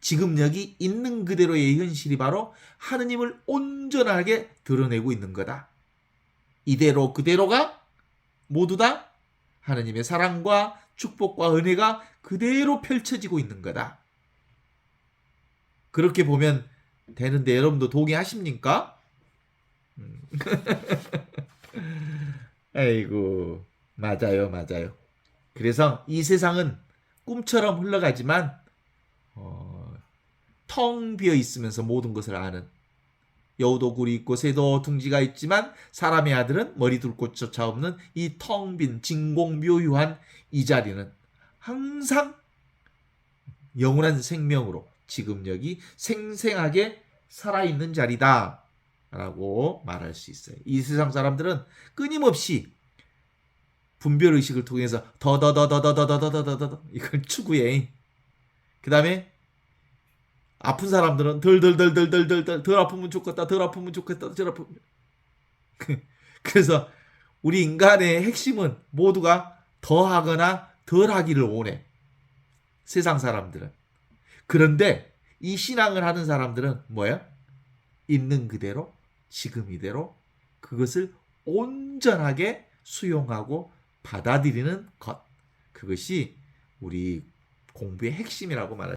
B: 지금 여기 있는 그대로의 현실이 바로 하느님을 온전하게 드러내고 있는 거다. 이대로 그대로가 모두 다 하느님의 사랑과 축복과 은혜가 그대로 펼쳐지고 있는 거다. 그렇게 보면 되는데 여러분도 동의하십니까? 아이고, 맞아요, 맞아요. 그래서 이 세상은 꿈처럼 흘러가지만 텅 비어 있으면서 모든 것을 아는 여우도 굴이 있고 새도 둥지가 있지만 사람의 아들은 머리 둘 곳조차 없는 이 텅 빈 진공묘유한 이 자리는 항상 영원한 생명으로 지금 여기 생생하게 살아있는 자리다 라고 말할 수 있어요. 이 세상 사람들은 끊임없이 분별의식을 통해서 더더더더더더더더더더 이걸 추구해. 그 다음에 아픈 사람들은 덜덜덜덜덜덜 덜 아프면 좋겠다 덜 아프면 좋겠다 덜 아프면 그래서 우리 인간의 핵심은 모두가 더하거나 덜하기를 원해. 세상 사람들은. 그런데 이 신앙을 하는 사람들은 뭐야? 있는 그대로 지금 이대로 그것을 온전하게 수용하고 받아들이는 것. 그것이 우리 공부의 핵심이라고 말할